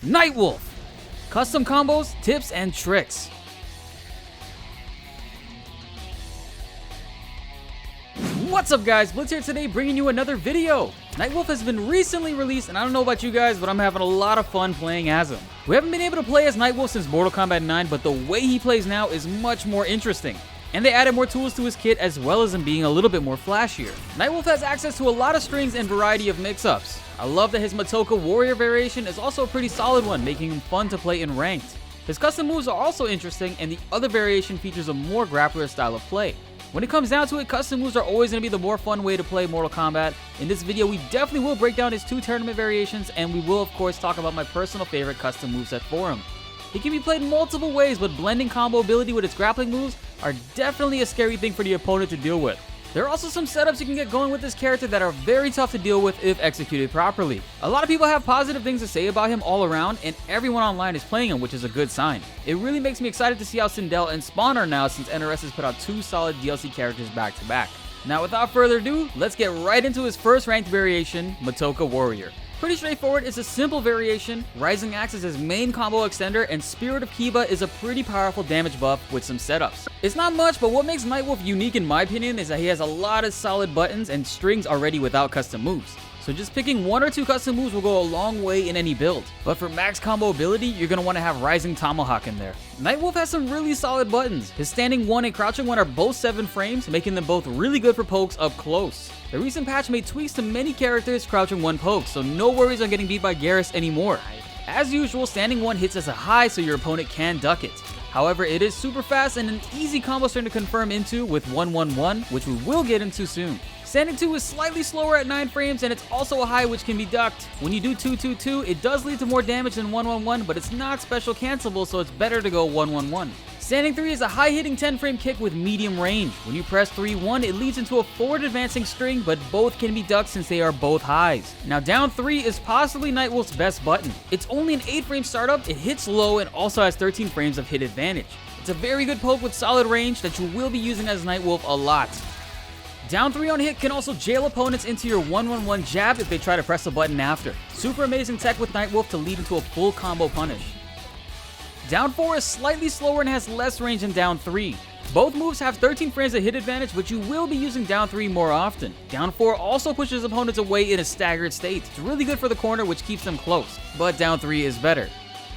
Nightwolf. Custom combos, tips, and tricks. What's up guys, Blitz here today bringing you another video. Nightwolf has been recently released and I don't know about you guys, but I'm having a lot of fun playing as him. We haven't been able to play as Nightwolf since Mortal Kombat 9, but the way he plays now is much more interesting. And they added more tools to his kit as well as him being a little bit more flashier. Nightwolf has access to a lot of strings and variety of mix-ups. I love that his Matoka Warrior variation is also a pretty solid one, making him fun to play in ranked. His custom moves are also interesting and the other variation features a more grappler style of play. When it comes down to it, custom moves are always going to be the more fun way to play Mortal Kombat. In this video, we definitely will break down his 2 tournament variations, and we will of course talk about my personal favorite custom moveset for him. He can be played multiple ways, but blending combo ability with his grappling moves are definitely a scary thing for the opponent to deal with. There are also some setups you can get going with this character that are very tough to deal with if executed properly. A lot of people have positive things to say about him all around, and everyone online is playing him, which is a good sign. It really makes me excited to see how Sindel and Spawn are now since NRS has put out 2 solid DLC characters back to back. Now without further ado, let's get right into his first ranked variation, Matoka Warrior. Pretty straightforward, it's a simple variation. Rising Axe is his main combo extender, and Spirit of Kiba is a pretty powerful damage buff with some setups. It's not much, but what makes Nightwolf unique in my opinion is that he has a lot of solid buttons and strings already without custom moves. So just picking 1 or 2 custom moves will go a long way in any build. But for max combo ability, you're going to want to have Rising Tomahawk in there. Nightwolf has some really solid buttons. His standing 1 and crouching 1 are both 7 frames, making them both really good for pokes up close. The recent patch made tweaks to many characters' crouching 1 pokes, so no worries on getting beat by Garrus anymore. As usual, standing 1 hits as a high so your opponent can duck it. However, it is super fast and an easy combo string to confirm into with 111, which we will get into soon. Standing 2 is slightly slower at 9 frames, and it's also a high which can be ducked. When you do 222, it does lead to more damage than 111, but it's not special cancelable, so it's better to go 111. Standing 3 is a high-hitting 10-frame kick with medium range. When you press 3-1, it leads into a forward-advancing string, but both can be ducked since they are both highs. Now, down 3 is possibly Nightwolf's best button. It's only an 8-frame startup, it hits low, and also has 13 frames of hit advantage. It's a very good poke with solid range that you will be using as Nightwolf a lot. Down 3 on hit can also jail opponents into your 111 jab if they try to press the button after. Super amazing tech with Nightwolf to lead into a full combo punish. Down 4 is slightly slower and has less range than down 3. Both moves have 13 frames of hit advantage, but you will be using down 3 more often. Down 4 also pushes opponents away in a staggered state. It's really good for the corner, which keeps them close, but down 3 is better.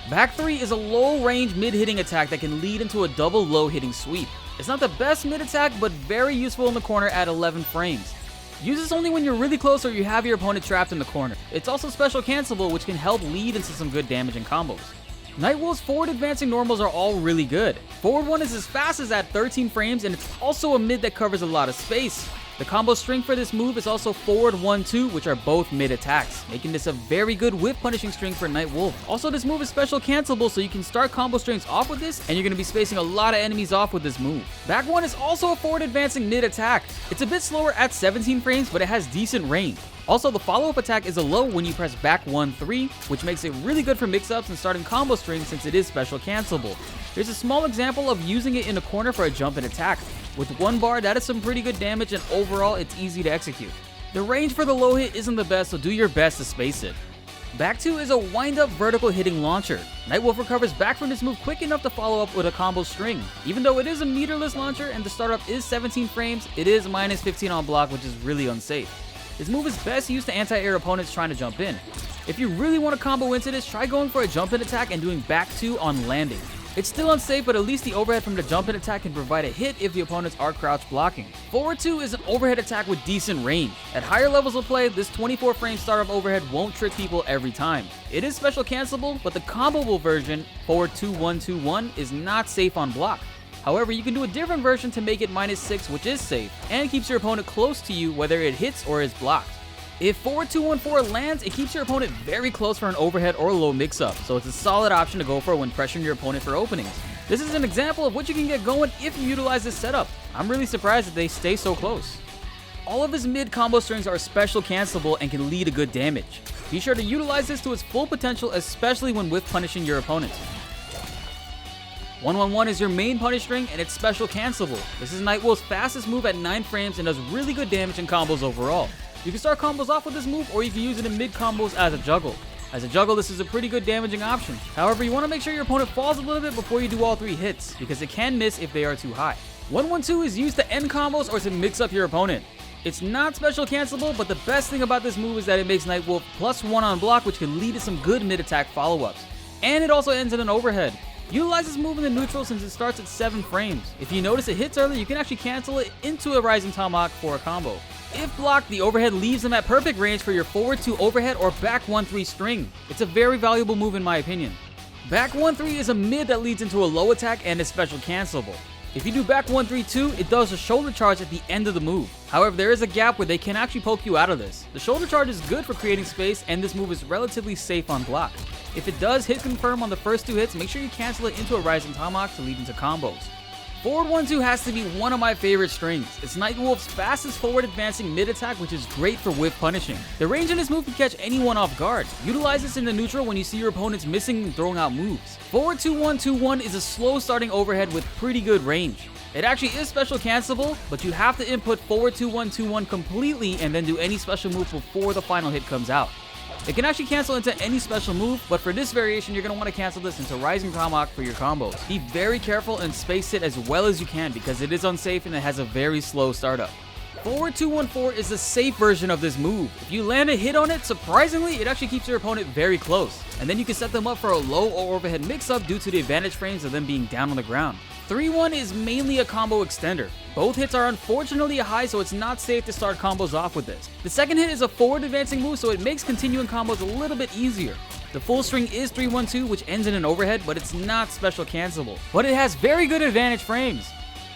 Back 3 is a low range mid-hitting attack that can lead into a double low hitting sweep. It's not the best mid attack, but very useful in the corner at 11 frames. Use this only when you're really close or you have your opponent trapped in the corner. It's also special cancelable, which can help lead into some good damage and combos. Nightwolf's forward advancing normals are all really good. Forward 1 is as fast as at 13 frames, and it's also a mid that covers a lot of space. The combo string for this move is also forward 1-2, which are both mid attacks, making this a very good whiff punishing string for Nightwolf. Also, this move is special cancelable, so you can start combo strings off with this, and you're going to be spacing a lot of enemies off with this move. Back 1 is also a forward advancing mid attack. It's a bit slower at 17 frames, but it has decent range. Also, the follow-up attack is a low when you press back 1-3, which makes it really good for mix-ups and starting combo strings since it is special cancelable. Here's a small example of using it in a corner for a jump and attack. With 1 bar, that is some pretty good damage, and overall, it's easy to execute. The range for the low hit isn't the best, so do your best to space it. Back 2 is a wind-up vertical hitting launcher. Nightwolf recovers back from this move quick enough to follow up with a combo string. Even though it is a meterless launcher and the startup is 17 frames, it is minus 15 on block, which is really unsafe. This move is best used to anti-air opponents trying to jump in. If you really want to combo into this, try going for a jump in attack and doing back 2 on landing. It's still unsafe, but at least the overhead from the jump in attack can provide a hit if the opponents are crouch blocking. Forward 2 is an overhead attack with decent range. At higher levels of play, this 24 frame startup overhead won't trick people every time. It is special cancelable, but the comboable version, forward 2-1-2-1, is not safe on block. However, you can do a different version to make it minus 6, which is safe, and keeps your opponent close to you whether it hits or is blocked. If forward 2-1-4 lands, it keeps your opponent very close for an overhead or low mix-up, so it's a solid option to go for when pressuring your opponent for openings. This is an example of what you can get going if you utilize this setup. I'm really surprised that they stay so close. All of his mid combo strings are special cancelable and can lead to good damage. Be sure to utilize this to its full potential, especially when whiff punishing your opponent. 111 is your main punish string, and it's special cancelable. This is Nightwolf's fastest move at 9 frames and does really good damage in combos overall. You can start combos off with this move, or you can use it in mid combos as a juggle. As a juggle, this is a pretty good damaging option. However, you want to make sure your opponent falls a little bit before you do all 3 hits, because it can miss if they are too high. 1-1-2 is used to end combos or to mix up your opponent. It's not special cancelable, but the best thing about this move is that it makes Nightwolf +1 on block, which can lead to some good mid-attack follow-ups. And it also ends in an overhead. Utilize this move in the neutral since it starts at 7 frames. If you notice it hits early, you can actually cancel it into a Rising Tomahawk for a combo. If blocked, the overhead leaves them at perfect range for your forward 2 overhead or back 1-3 string. It's a very valuable move in my opinion. Back 1-3 is a mid that leads into a low attack and is special cancelable. If you do back 1-3-2, it does a shoulder charge at the end of the move. However, there is a gap where they can actually poke you out of this. The shoulder charge is good for creating space, and this move is relatively safe on block. If it does hit confirm on the first 2 hits, make sure you cancel it into a Rising Tomahawk to lead into combos. Forward 1-2 has to be one of my favorite strings. It's Nightwolf's fastest forward advancing mid attack, which is great for whiff punishing. The range in this move can catch anyone off guard. Utilize this in the neutral when you see your opponents missing and throwing out moves. Forward 2-1-2-1 is a slow starting overhead with pretty good range. It actually is special cancelable, but you have to input forward 2-1-2-1 completely and then do any special move before the final hit comes out. It can actually cancel into any special move, but for this variation, you're going to want to cancel this into Rising Tomahawk for your combos. Be very careful and space it as well as you can because it is unsafe and it has a very slow startup. Forward 2-1-4 is the safe version of this move. If you land a hit on it, surprisingly, it actually keeps your opponent very close. And then you can set them up for a low or overhead mix-up due to the advantage frames of them being down on the ground. 3-1 is mainly a combo extender. Both hits are unfortunately high, so it's not safe to start combos off with this. The second hit is a forward advancing move, so it makes continuing combos a little bit easier. The full string is 3-1-2, which ends in an overhead, but it's not special cancelable. But it has very good advantage frames.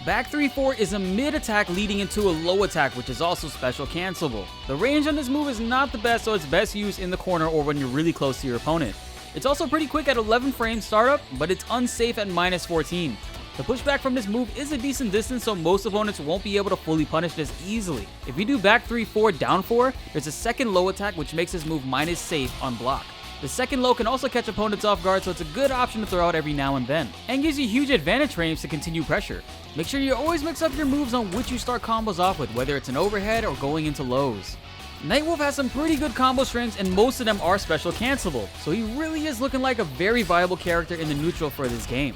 Back 3-4 is a mid attack leading into a low attack, which is also special cancelable. The range on this move is not the best, so it's best used in the corner or when you're really close to your opponent. It's also pretty quick at 11 frames startup, but it's unsafe at -14. The pushback from this move is a decent distance, so most opponents won't be able to fully punish this easily. If you do back 3-4 down 4, there's a second low attack which makes this move minus safe on block. The second low can also catch opponents off guard, so it's a good option to throw out every now and then, and gives you huge advantage frames to continue pressure. Make sure you always mix up your moves on which you start combos off with, whether it's an overhead or going into lows. Nightwolf has some pretty good combo strings and most of them are special cancelable, so he really is looking like a very viable character in the neutral for this game.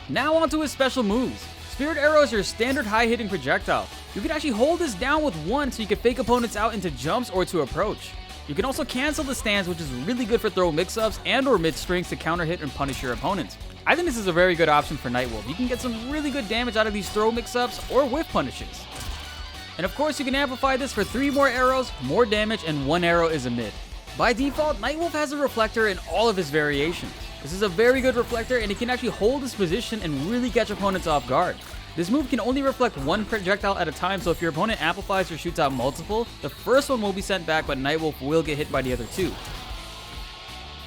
Now onto his special moves. Spirit Arrow is your standard high-hitting projectile. You can actually hold this down with 1 so you can fake opponents out into jumps or to approach. You can also cancel the stance, which is really good for throw mix-ups and or mid-strings to counter hit and punish your opponents. I think this is a very good option for Nightwolf. You can get some really good damage out of these throw mix-ups or whiff punishes. And of course you can amplify this for 3 more arrows, more damage, and 1 arrow is a mid. By default, Nightwolf has a reflector in all of his variations. This is a very good reflector and it can actually hold its position and really catch opponents off guard. This move can only reflect 1 projectile at a time, so if your opponent amplifies or shoots out multiple, the first one will be sent back, but Nightwolf will get hit by the other 2.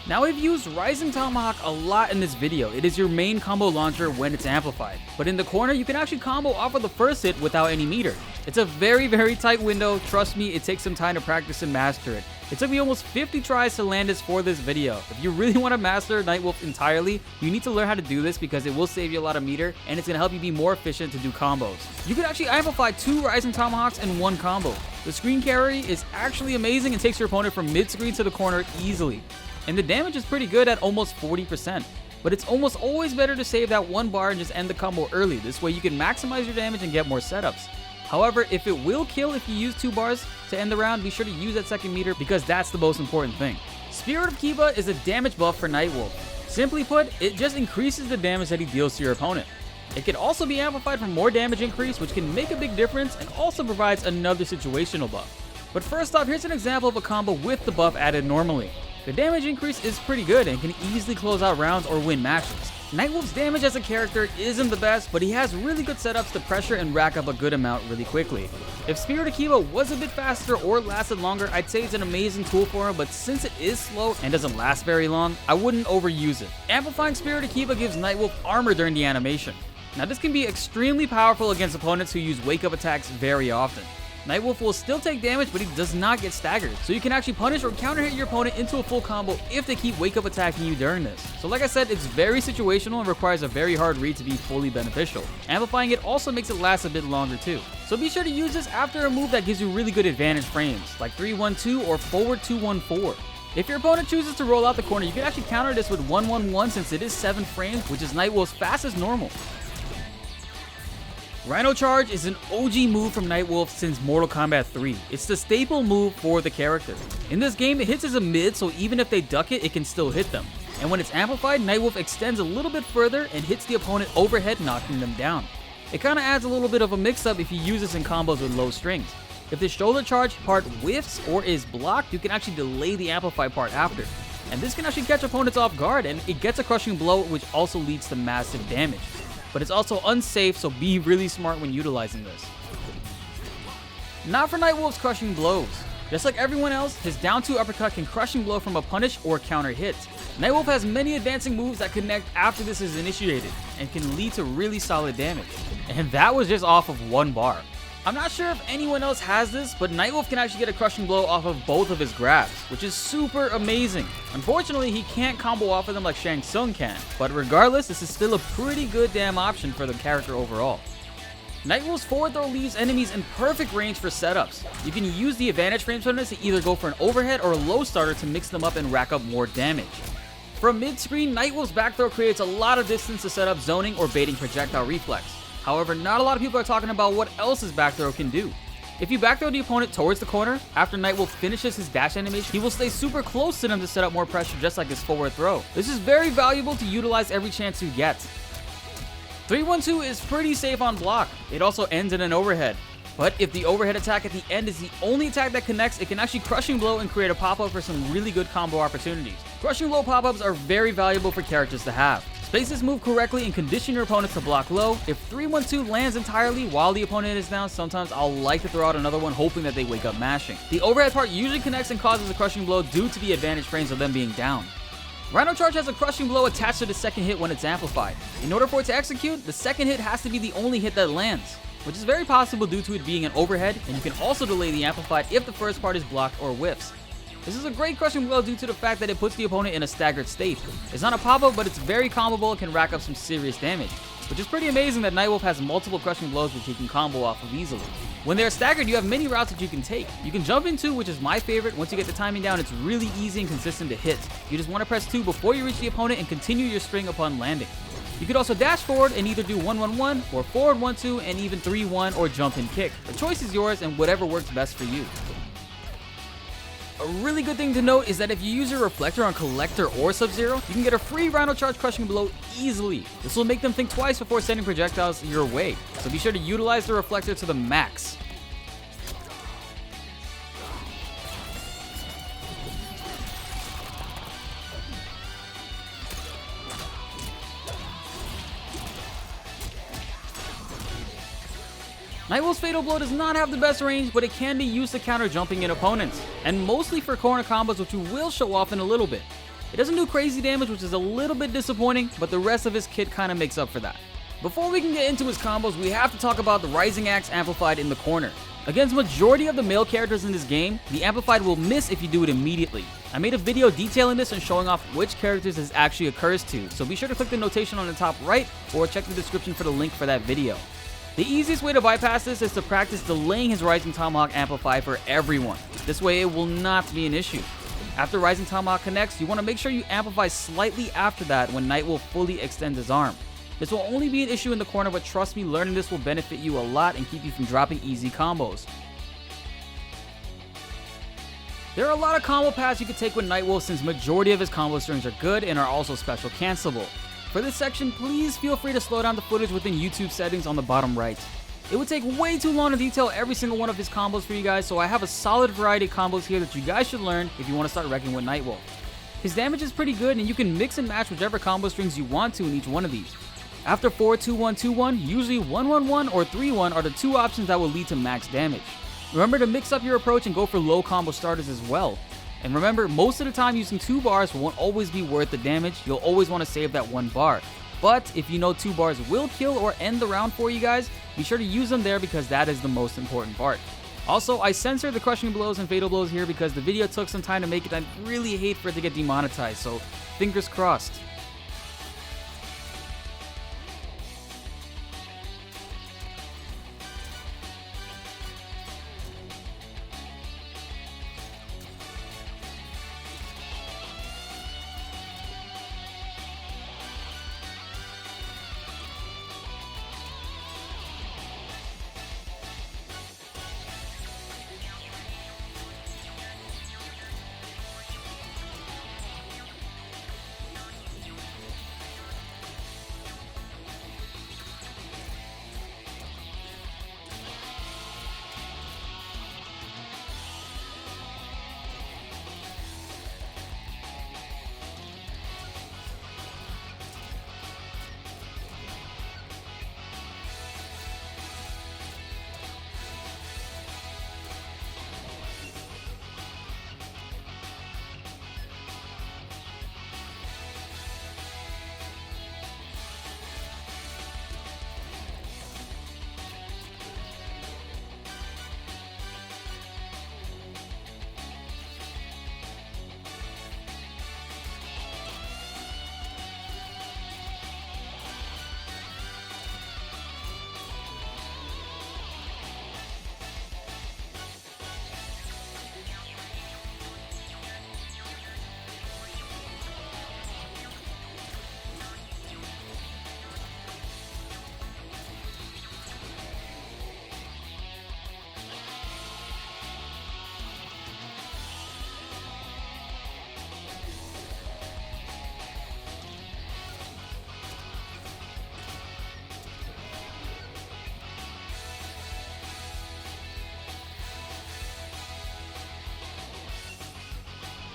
Now we've used Rising Tomahawk a lot in this video. It is your main combo launcher when it's amplified. But in the corner, you can actually combo off of the first hit without any meter. It's a very tight window. Trust me, it takes some time to practice and master it. It took me almost 50 tries to land this for this video. If you really want to master Nightwolf entirely, you need to learn how to do this because it will save you a lot of meter and it's going to help you be more efficient to do combos. You can actually amplify 2 Rising Tomahawks in 1 combo. The screen carry is actually amazing and takes your opponent from mid-screen to the corner easily. And the damage is pretty good at almost 40%. But it's almost always better to save that 1 bar and just end the combo early. This way you can maximize your damage and get more setups. However, if it will kill if you use 2 bars to end the round, be sure to use that second meter because that's the most important thing. Spirit of Kiba is a damage buff for Nightwolf. Simply put, it just increases the damage that he deals to your opponent. It can also be amplified for more damage increase, which can make a big difference and also provides another situational buff. But first off, here's an example of a combo with the buff added normally. The damage increase is pretty good and can easily close out rounds or win matches. Nightwolf's damage as a character isn't the best, but he has really good setups to pressure and rack up a good amount really quickly. If Spirit of Kiba was a bit faster or lasted longer, I'd say it's an amazing tool for him, but since it is slow and doesn't last very long, I wouldn't overuse it. Amplifying Spirit of Kiba gives Nightwolf armor during the animation. Now this can be extremely powerful against opponents who use wake-up attacks very often. Nightwolf will still take damage, but he does not get staggered, so you can actually punish or counter hit your opponent into a full combo if they keep wake up attacking you during this. So like I said, it's very situational and requires a very hard read to be fully beneficial. Amplifying it also makes it last a bit longer too. So be sure to use this after a move that gives you really good advantage frames, like 3-1-2 or forward 2-1-4. If your opponent chooses to roll out the corner, you can actually counter this with 1-1-1 since it is 7 frames, which is Nightwolf's fastest normal. Rhino Charge is an OG move from Nightwolf since Mortal Kombat 3. It's the staple move for the character. In this game, it hits as a mid, so even if they duck it, it can still hit them. And when it's amplified, Nightwolf extends a little bit further and hits the opponent overhead, knocking them down. It kinda adds a little bit of a mix-up if you use this in combos with low strings. If the shoulder charge part whiffs or is blocked, you can actually delay the amplified part after. And this can actually catch opponents off guard, and it gets a crushing blow, which also leads to massive damage. But it's also unsafe, so be really smart when utilizing this. Not for Nightwolf's Crushing Blows. Just like everyone else, his down 2 uppercut can crushing blow from a punish or counter hit. Nightwolf has many advancing moves that connect after this is initiated, and can lead to really solid damage. And that was just off of 1 bar. I'm not sure if anyone else has this, but Nightwolf can actually get a crushing blow off of both of his grabs, which is super amazing. Unfortunately, he can't combo off of them like Shang Tsung can, but regardless, this is still a pretty good damn option for the character overall. Nightwolf's forward throw leaves enemies in perfect range for setups. You can use the advantage frames from this to either go for an overhead or a low starter to mix them up and rack up more damage. From mid-screen, Nightwolf's back throw creates a lot of distance to set up zoning or baiting projectile reflex. However, not a lot of people are talking about what else his back throw can do. If you back throw the opponent towards the corner, after Nightwolf finishes his dash animation, he will stay super close to them to set up more pressure just like his forward throw. This is very valuable to utilize every chance you get. 3-1-2 is pretty safe on block. It also ends in an overhead. But if the overhead attack at the end is the only attack that connects, it can actually crushing blow and create a pop-up for some really good combo opportunities. Crushing blow pop-ups are very valuable for characters to have. Space this move correctly and condition your opponents to block low. If 3-1-2 lands entirely while the opponent is down, sometimes I'll like to throw out another one hoping that they wake up mashing. The overhead part usually connects and causes a crushing blow due to the advantage frames of them being down. Rhino Charge has a crushing blow attached to the second hit when it's amplified. In order for it to execute, the second hit has to be the only hit that lands, which is very possible due to it being an overhead, and you can also delay the amplified if the first part is blocked or whiffs. This is a great crushing blow due to the fact that it puts the opponent in a staggered state. It's not a pop-up, but it's very combable and can rack up some serious damage, which is pretty amazing that Nightwolf has multiple crushing blows which he can combo off of easily. When they're staggered, you have many routes that you can take. You can jump into, which is my favorite. Once you get the timing down, it's really easy and consistent to hit. You just want to press 2 before you reach the opponent and continue your string upon landing. You could also dash forward and either do 1-1-1 or forward 1-2 and even 3-1 or jump and kick. The choice is yours and whatever works best for you. A really good thing to note is that if you use your reflector on Collector or Sub-Zero, you can get a free Rhino Charge crushing blow easily. This will make them think twice before sending projectiles your way, so be sure to utilize the reflector to the max. Nightwolf's Fatal Blow does not have the best range, but it can be used to counter jumping in opponents, and mostly for corner combos, which we will show off in a little bit. It doesn't do crazy damage, which is a little bit disappointing, but the rest of his kit kind of makes up for that. Before we can get into his combos, we have to talk about the Rising Axe amplified in the corner. Against majority of the male characters in this game, the amplified will miss if you do it immediately. I made a video detailing this and showing off which characters this actually occurs to, so be sure to click the notation on the top right or check the description for the link for that video. The easiest way to bypass this is to practice delaying his Rising Tomahawk amplify for everyone. This way it will not be an issue. After Rising Tomahawk connects, you want to make sure you amplify slightly after that when Nightwolf fully extends his arm. This will only be an issue in the corner, but trust me, learning this will benefit you a lot and keep you from dropping easy combos. There are a lot of combo paths you can take with Nightwolf since majority of his combo strings are good and are also special cancelable. For this section, please feel free to slow down the footage within YouTube settings on the bottom right. It would take way too long to detail every single one of his combos for you guys, so I have a solid variety of combos here that you guys should learn if you want to start wrecking with Nightwolf. His damage is pretty good and you can mix and match whichever combo strings you want to in each one of these. After 4-2-1-2-1, usually 1-1-1 or 3-1 are the two options that will lead to max damage. Remember to mix up your approach and go for low combo starters as well. And remember, most of the time using 2 bars won't always be worth the damage. You'll always want to save that 1 bar. But if you know 2 bars will kill or end the round for you guys, be sure to use them there because that is the most important part. Also, I censored the Crushing Blows and Fatal Blows here because the video took some time to make it and I really hate for it to get demonetized, so fingers crossed.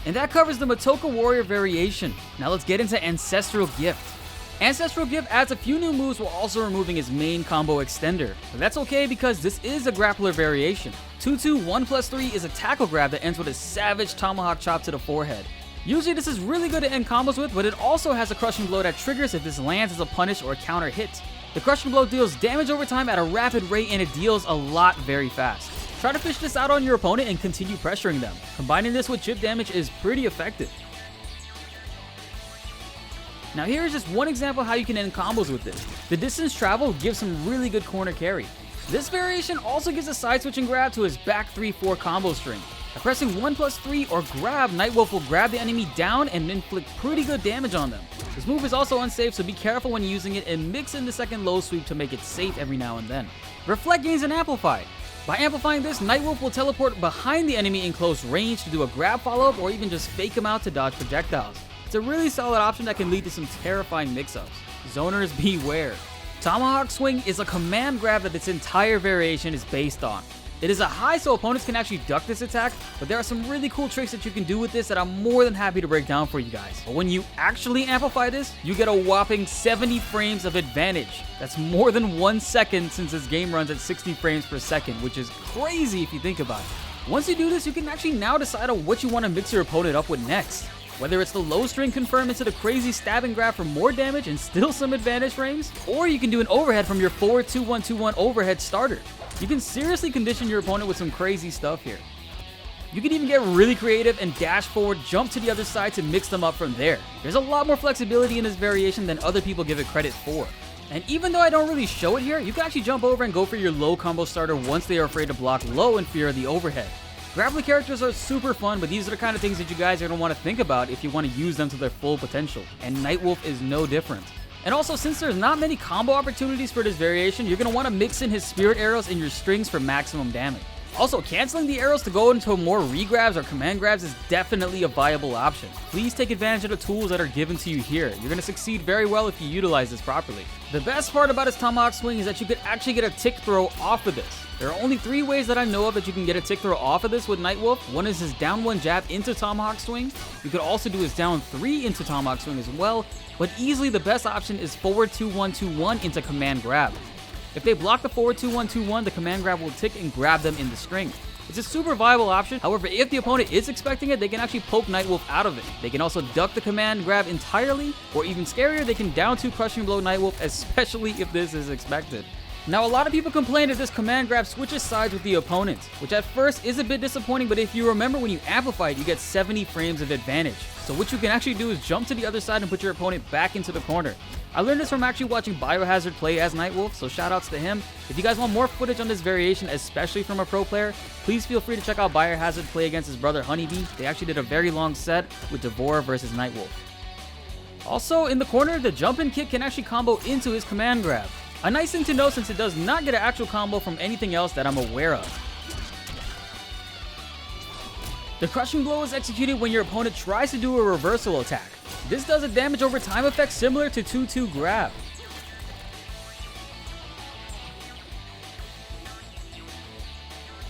And that covers the Matoka Warrior variation. Now let's get into Ancestral Gift. Ancestral Gift adds a few new moves while also removing his main combo extender. But that's okay because this is a grappler variation. 2-2 1+3 is a tackle grab that ends with a savage tomahawk chop to the forehead. Usually this is really good to end combos with, but it also has a Krushin Blow that triggers if this lands as a punish or a counter hit. The Krushin Blow deals damage over time at a rapid rate and it deals a lot very fast. Try to fish this out on your opponent and continue pressuring them. Combining this with chip damage is pretty effective. Now here is just one example how you can end combos with this. The distance travel gives some really good corner carry. This variation also gives a side switching grab to his back 3-4 combo string. By pressing 1+3 or grab, Nightwolf will grab the enemy down and inflict pretty good damage on them. This move is also unsafe, so be careful when using it and mix in the second low sweep to make it safe every now and then. Reflect gains an Amplify. By amplifying this, Nightwolf will teleport behind the enemy in close range to do a grab follow-up or even just fake him out to dodge projectiles. It's a really solid option that can lead to some terrifying mix-ups. Zoners beware. Tomahawk Swing is a command grab that its entire variation is based on. It is a high so opponents can actually duck this attack, but there are some really cool tricks that you can do with this that I'm more than happy to break down for you guys. But when you actually amplify this, you get a whopping 70 frames of advantage. That's more than 1 second since this game runs at 60 frames per second, which is crazy if you think about it. Once you do this, you can actually now decide on what you want to mix your opponent up with next. Whether it's the low string confirm into the crazy stabbing grab for more damage and still some advantage frames, or you can do an overhead from your forward 2-1-2-1 overhead starter. You can seriously condition your opponent with some crazy stuff here. You can even get really creative and dash forward, jump to the other side to mix them up from there. There's a lot more flexibility in this variation than other people give it credit for. And even though I don't really show it here, you can actually jump over and go for your low combo starter once they are afraid to block low in fear of the overhead. Grappler characters are super fun, but these are the kind of things that you guys are going to want to think about if you want to use them to their full potential, and Nightwolf is no different. And also, since there's not many combo opportunities for this variation, you're going to want to mix in his spirit arrows and your strings for maximum damage. Also, canceling the arrows to go into more regrabs or command grabs is definitely a viable option. Please take advantage of the tools that are given to you here. You're going to succeed very well if you utilize this properly. The best part about his Tomahawk Swing is that you could actually get a tick throw off of this. There are only 3 ways that I know of that you can get a tick throw off of this with Nightwolf. One is his down 1 jab into Tomahawk Swing. You could also do his down 3 into Tomahawk Swing as well, but easily the best option is forward 2-1-2-1 into command grab. If they block the forward 2-1-2-1, the command grab will tick and grab them in the string. It's a super viable option. However, if the opponent is expecting it, they can actually poke Nightwolf out of it. They can also duck the command grab entirely, or even scarier, they can down 2 Krushin Blow Nightwolf, especially if this is expected. Now, a lot of people complain that this command grab switches sides with the opponent, which at first is a bit disappointing, but if you remember when you amplify it, you get 70 frames of advantage. So what you can actually do is jump to the other side and put your opponent back into the corner. I learned this from actually watching Biohazard play as Nightwolf, so shoutouts to him. If you guys want more footage on this variation, especially from a pro player, please feel free to check out Biohazard play against his brother Honeybee. They actually did a very long set with Devora versus Nightwolf. Also, in the corner, the jump-in kick can actually combo into his command grab. A nice thing to know since it does not get an actual combo from anything else that I'm aware of. The Krushin Blow is executed when your opponent tries to do a reversal attack. This does a damage over time effect similar to 2-2 grab.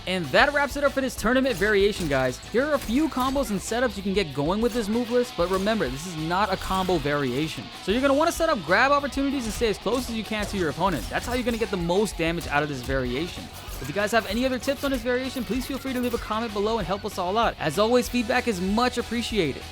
And that wraps it up for this tournament variation, guys. Here are a few combos and setups you can get going with this move list, but remember, this is not a combo variation. So you're going to want to set up grab opportunities and stay as close as you can to your opponent. That's how you're going to get the most damage out of this variation. If you guys have any other tips on this variation, please feel free to leave a comment below and help us all out. As always, feedback is much appreciated.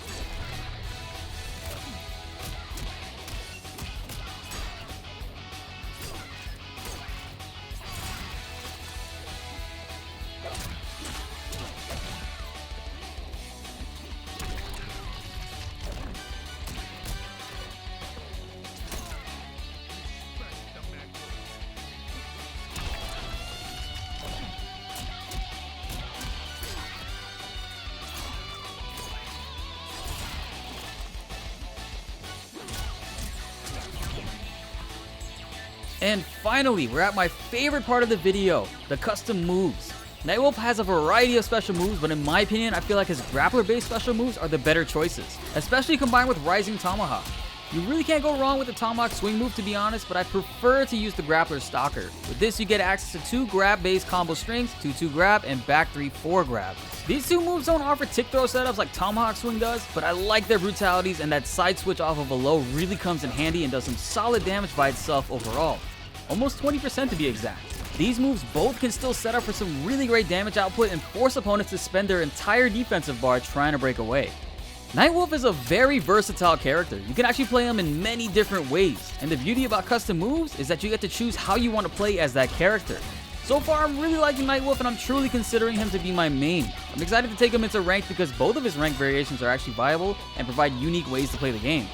And finally, we're at my favorite part of the video, the custom moves. Nightwolf has a variety of special moves, but in my opinion, I feel like his grappler-based special moves are the better choices, especially combined with Rising Tomahawk. You really can't go wrong with the Tomahawk Swing move, to be honest, but I prefer to use the Grappler Stalker. With this, you get access to 2 grab-based combo strings, 2-2 grab, and back 3-4 grab. These two moves don't offer tick throw setups like Tomahawk Swing does, but I like their brutalities, and that side switch off of a low really comes in handy and does some solid damage by itself overall. Almost 20% to be exact. These moves both can still set up for some really great damage output and force opponents to spend their entire defensive bar trying to break away. Nightwolf is a very versatile character. You can actually play him in many different ways, and the beauty about custom moves is that you get to choose how you want to play as that character. So far, I'm really liking Nightwolf, and I'm truly considering him to be my main. I'm excited to take him into ranked because both of his rank variations are actually viable and provide unique ways to play the game.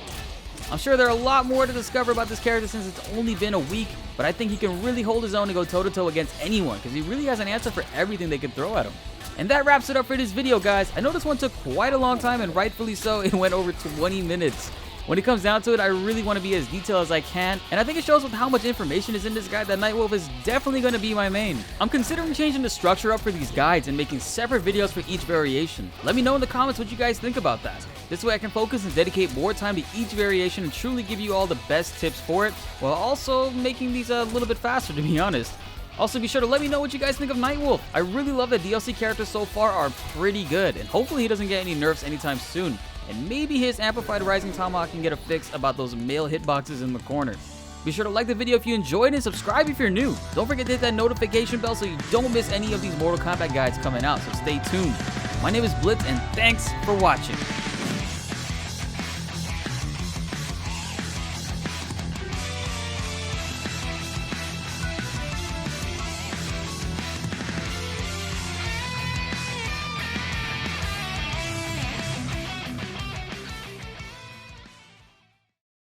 I'm sure there are a lot more to discover about this character since it's only been a week, but I think he can really hold his own and go toe-to-toe against anyone because he really has an answer for everything they can throw at him. And that wraps it up for this video, guys. I know this one took quite a long time, and rightfully so. It went over 20 minutes. When it comes down to it, I really want to be as detailed as I can, and I think it shows with how much information is in this guide that Nightwolf is definitely going to be my main. I'm considering changing the structure up for these guides and making separate videos for each variation. Let me know in the comments what you guys think about that. This way I can focus and dedicate more time to each variation and truly give you all the best tips for it, while also making these a little bit faster, to be honest. Also, be sure to let me know what you guys think of Nightwolf. I really love that DLC characters so far are pretty good, and hopefully he doesn't get any nerfs anytime soon. And maybe his amplified Rising Tomahawk can get a fix about those male hitboxes in the corner. Be sure to like the video if you enjoyed and subscribe if you're new. Don't forget to hit that notification bell so you don't miss any of these Mortal Kombat guides coming out, so stay tuned. My name is Blitz, and thanks for watching.